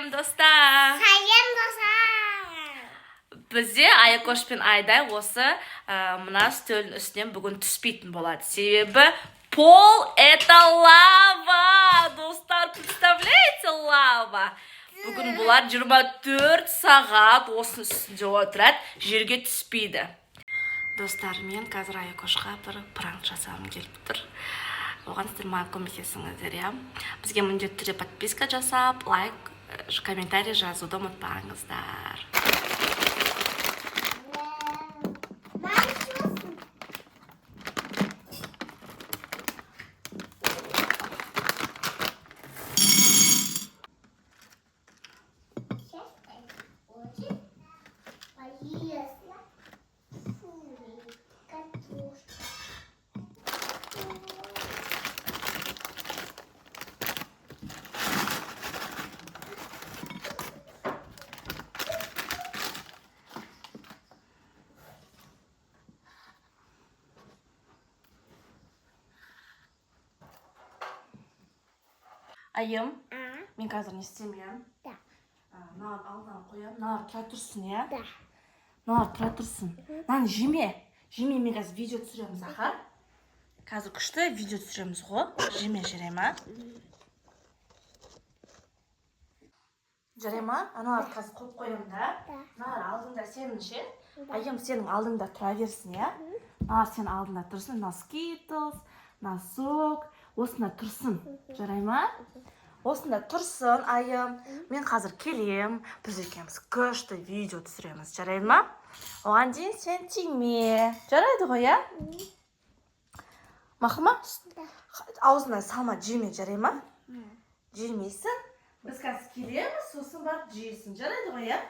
Сәлем достар. Сәлем достар. Бізде Айкош пен Айдай осы мына үстелдің үстінен бүгін түспейтін болады. Себебі пол это лава. Достар, представляете, лава. Бүгін бұлар 24 сағат осының үстінде отырады, жерге түспейді. Достар, мен қазір Айкошқа бір пранк жасағым келіп тұр. Оған сіздер маған көмектесіңіздер, иә. Бізге міндетті түрде подписка жасап, лайк, комментарий жазуды ұмытпаңыздар. Айым, мен қазір не істемеймін? Да. Маған алдынан қоямын. Мыналар тұра тұрсын, иә? Да. Мыналар тұра тұрсын. Мынаны жеме. Жеме, мен қазір видео түсіреміз, аха. Қазір күшті видео түсіреміз ғой. Жеме, жарай ма? Жарай ма? Аналарды қазір қойып қоямын да. Мыналар алдында сенің ше? Айым, сенің алдыңда тұра берсін, иә? Мыналар сенің алдында тұрсын. Мына скитлс, носок. Осында тұрсын, жарай ма? Осында тұрсын, айым. Мен қазір келем. Біз екеуміз күшті видео түсіреміз, жарай ма? Оған дейін сен тиме. Жарайды ғой, иә? Мақұл ма? Аузына салма, жеме, жарай ма? Жемейсің. Біз қазір келеміз, сосын барып жейсің. Жарайды ғой, иә?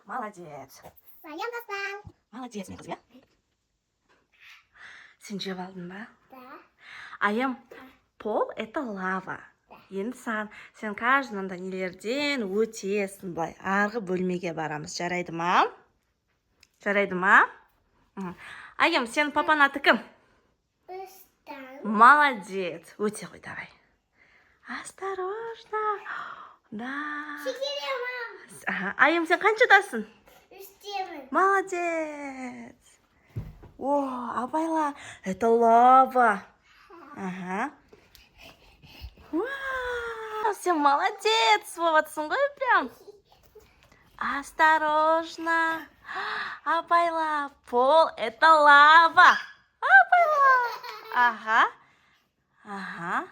Молодец. Молодец, мен қызым, иә? Сен жеп алдың ба? Да. Айым, пол это лава. Енді сен каждый мынандай нелерден өтесің, былай арғы бөлмеге барамыз. Жарайды ма? Жарайды ма? Айым, сен папаның аты кім? Рустам. Молодец. Өте ғой, давай. Осторожно. Да. Шекелем. Айым, сен қаншадасың? Үстемін. Молодец. О, абайла, это лава. Ага. Вау, сен молодец, болыватсың ғой прям. Осторожно. Абайла, пол это лава. Абайла. Ага. Ага.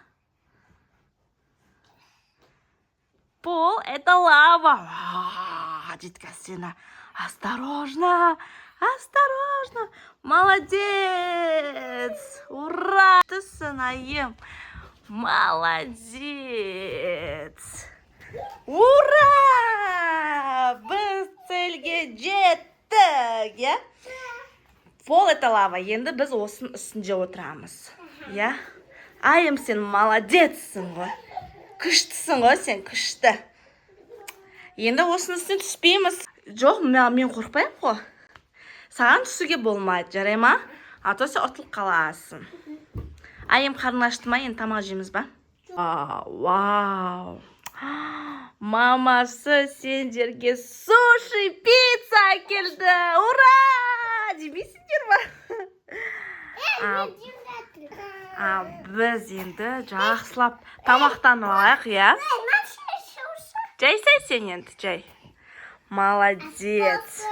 Пол это лава. Деткасина. Осторожно. Осторожно. Молодец. Ура. Ты сынаем. Молодец. Ура. Біз целге жеттік, иә? Пол это лава. Енді біз осының үстінде отырамыз. Я? Айым, сен молодецсің ғой. Күштісің ғой, сен күшті. Енді осының үстіне түспейміз. Жоқ, мен қорқпаймын ғой. Саған түсуге болмайды, жарай ма? А то сен ұтылып қаласың. Айым, қарның ашты ма? Енді тамақ жейміз ба? Вау. Мамасы сендерге суши, пицца келді. Ура! Демейсіңдер ма? Біз енді жақсылап тамақтанып алайық, я? Жайсай сен енді, жай. Молодец.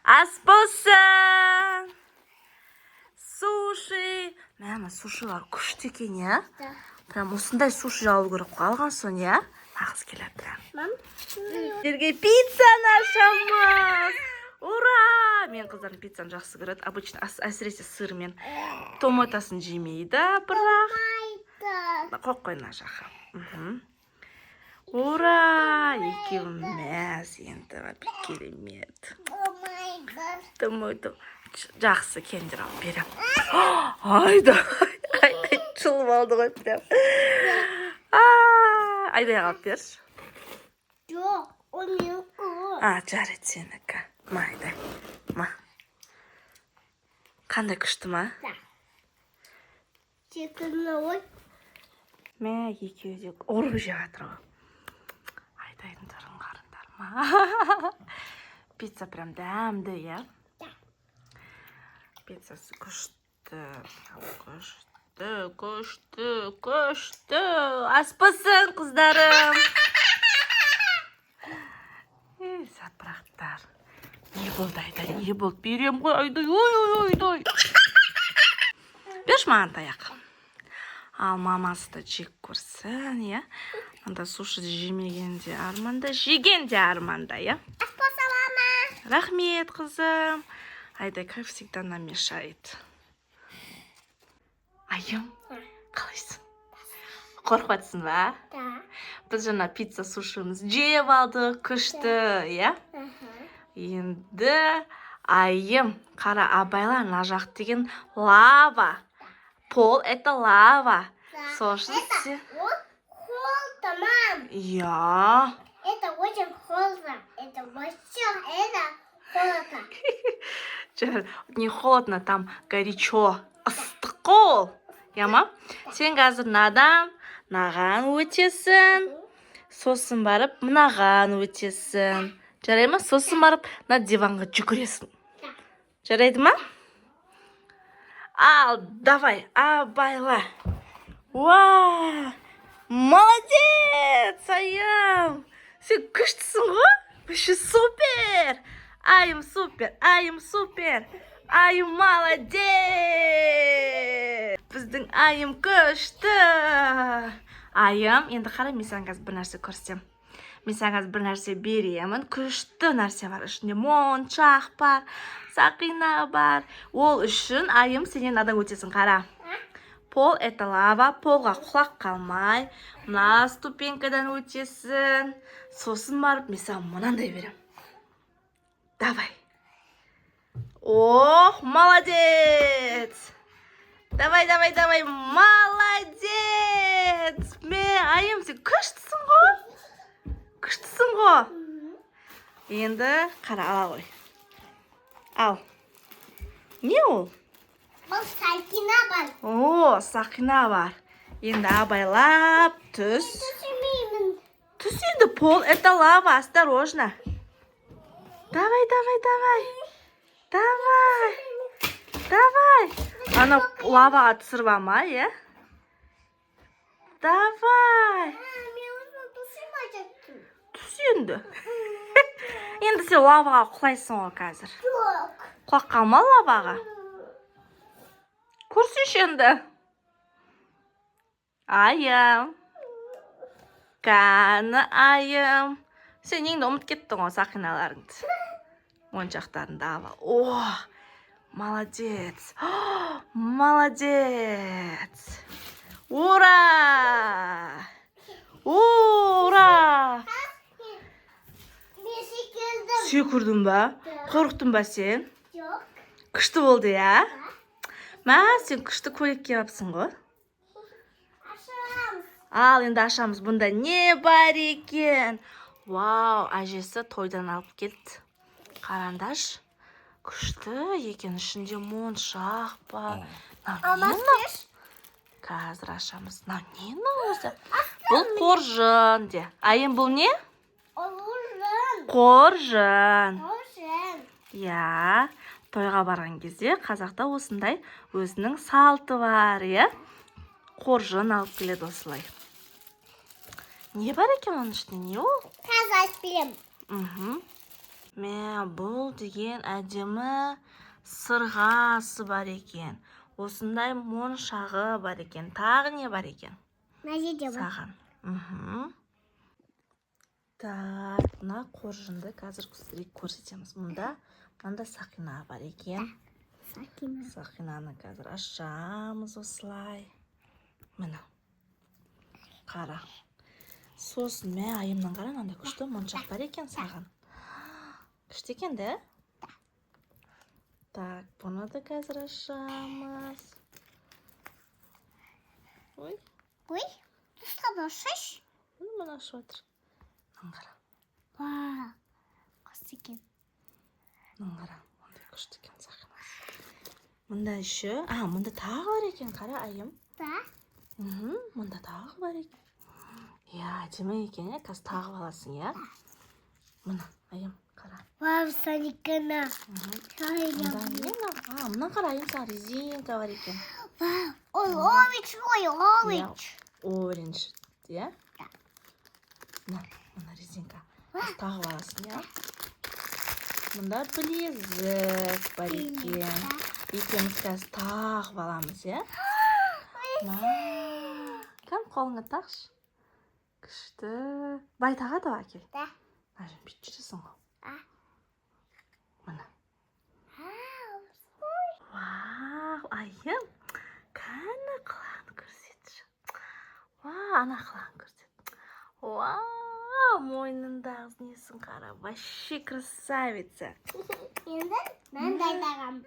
Ас болсын. Суши. Мәні, сушилар күшті екен, я? Прям осындай суши алу керек қалған соң, я? Нағыз келеді, прям. Сіздерге пиццаны ашамыз. Ура! Мен қыздарым пиццаны жақсы көреді. Обычно әсіресе сырмен томатасын жемейді, бірақ. Қоқ қой мына жаққа. Ура! Екеуміз енді керемет. Жақсы, кендер алып берем. Айда, шылып алды ғой прям. Айдай алып берші. Жоқ, ол менікі. Жарайды сенікі. Майдай. Ма. Қандай күшті ма? Секілді ой. Мә, екеуі де ұрып жеп жатыр ғой. Айдайдың тұрын қарындар ма? Пицца прям дәмді, я? Пиццасы күшті. Күшті. Аспасын, қыздарым. Сатпырақтар. Не болды, Айдай, не болды? Берем ғой, Айдай, ой. Берш маған таяқ. Ал мамасы да жек көрсін, я? Анда суши жемегенде арманда, жегенде арманда, я? Аспаса, мама. Рахмет, қызым. Айдай, как всегда, нам мешает. Айым, қалайсың? Қорқатсың ба? Да. Біз жаңа пицца сушимыз жеп алдық, күшті, я? Енді айым, қара абайла, мына жақ деген лава. Пол это лава. Слушайте. Холодно, мам. Я. Это очень холодно. Это холодно. Не холодно, там горячо. Ыстық қол. Яма? Сен қазір наған өтесің. Сосын барып, мынаған өтесің. Жарай ма? Сосын барып, на диванға жүгіресің. Жарайды ма? Ал, давай, абайла. Уа! Молодец, айым! Сен күштісің ғой? Вообще супер! Айым супер! Айым молодец! Біздің айым күшті! Айым, енді қарай, мен саған қазір бір нәрсе көрсетем. Мен саған қазір бір нәрсе беремін. Күшті нәрсе бар. Ішінде моншақ бар, сақина бар. Ол үшін айым сенен надан өтесің, қара. Пол это лава, полға құлақ қалмай, мына ступенькадан өтесің. Сосын барып, мен саған мынандай берем. Давай. Ох, молодец! Давай, молодец! Айым, сен күштісің ғой? Күштісің ғой? Енді қара ала ғой. Ал. Не ол? Бұл сақина бар. О, сақина бар. Енді абайлап түс. Түсімеймін. Түс енді, пол, это лава, осторожно. Давай. Ана лаваға түсіріп алма, е? Давай. Мен өзім түсімеймін. Түс енді. Енді сен лаваға құлайсың ғой қазір. Жоқ. Құлақ қалма лаваға. Көрсеш енді. Айым. Қаны айым. Сен енді ұмыт кеттің ғой сақиналарыңды. Моншақтарыңды ала. О, молодец. Молодец. Ура! Мен секілдім. Секірдің ба? Қорықтың ба сен? Жоқ. Күшті болды, я? Мә, сен күшті көйлек киіп алыпсың ғой. Ашамыз. Ал, енді ашамыз. Бұнда не бар екен? Вау, әжесі тойдан алып келді. Қарандаш. Күшті екен, ішінде моншақ бар. Амасыз. Қазір ашамыз. Не осы? Бұл қоржын де. Айым, бұл не? Олужын. Қоржын. Олужын. Я, тойға барған кезде қазақта осындай өзінің салты бар, я? Қоржын алып келеді осылай. Не бар екен оның ішінде, не ол? Қазір айтып білем. Мә, бұл деген әдемі сырғасы бар екен. Осындай моншағы бар екен. Тағы не бар екен? Мына жерде бар. Саған. Так, мына қоржынды қазір көрсетеміз. Мұнда сақина бар екен. Сақинаны қазір ашамыз осылай. Міне. Қара. Сосын мә, айымнан қара, мынандай күшті моншақ бар екен саған. Күшті екен, де? Так, бұны да қазір ашамыз. Ой. Ой, тұсқа башыш. Мұны ашып отыр. Қара. Вау, қос екен. Қара, мұндай күшті екен сақинасы. Мұнда үші, мұнда тағы бар екен, қара айым. Да? Мұнда тағы бар екен. Я, әдемі екен, қазір тағы аласың, я? Мұна, айым, қара. Вау, саникана. Мұна қара, айым, саған резинка бар екен. Вау, ол оранж ғой, оранж. Оранж, я? Мұна резинка. Тағы аласың, я? Мұнда білезік бар екен. Екеуміз қазір тағы аламыз, я? Кәм қолыңа тақшы. Күшті. Бай тағады ва әкел. Да. Ажым, бүйтіп жүресің ғой. Мұна. Вау, айым. Кәні қыланы көрсетші. Вау, ана қыланы көрсет. Вау, мойнындағы несін қара. Вообще красавица. Енді мен дайдағам.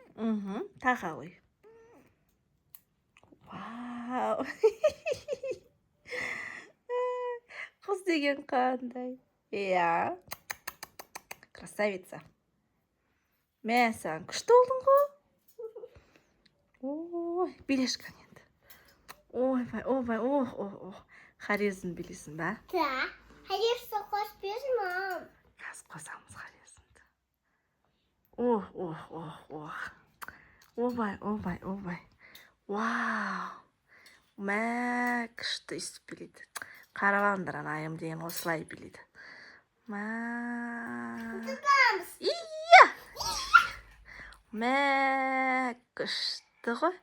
Таға ой. Вау. Қыз деген қандай. Я. Красавица. Мен саған күшті олдың ғой. Ой, белешкан енді. Ойбай, ох. Харезін білесің ба? Да. Харезді қос берсін, мам. Қазір қосамыз харезінді. Ох. Ойбай. Вау. Мә, күшті үстіп біледі. Қаравандар айым деген осылай біледі. Мә. Тұтамыз. Ия. Мә, күшті ғой.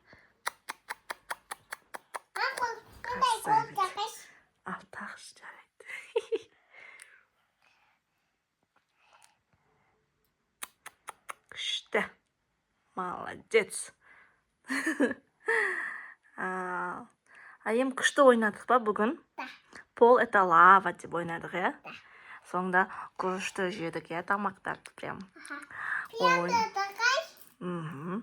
Қандай қол тақыш. Ал тағыш жарайды. Күшті. Молодец. Айым күшті ойнадық ба бүгін? Да. Пол это лава деп ойнадық, я? Соңда күшті жедік, я, тамақтарды прям. Пианды тақыш.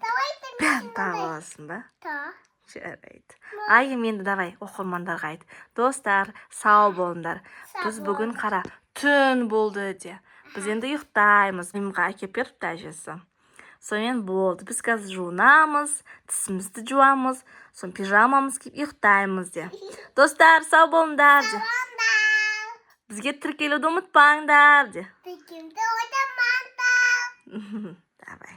Давай Пен тағы аласың ба? Да. Жарайды. Айым енді давай оқырмандарға айт. Достар, сау болыңдар. Біз бүгін қара түн болды де. Біз енді ұйықтаймыз. Мимға әкеп беріпті әжесі. Сонымен болды. Біз қазір жуынамыз, тісімізді жуамыз, сон пижамамыз киіп ұйықтаймыз де. Достар, сау болыңдар де. Бізге тіркелуді ұмытпаңдар де. Тіркелуді ойламаңдар. Давай.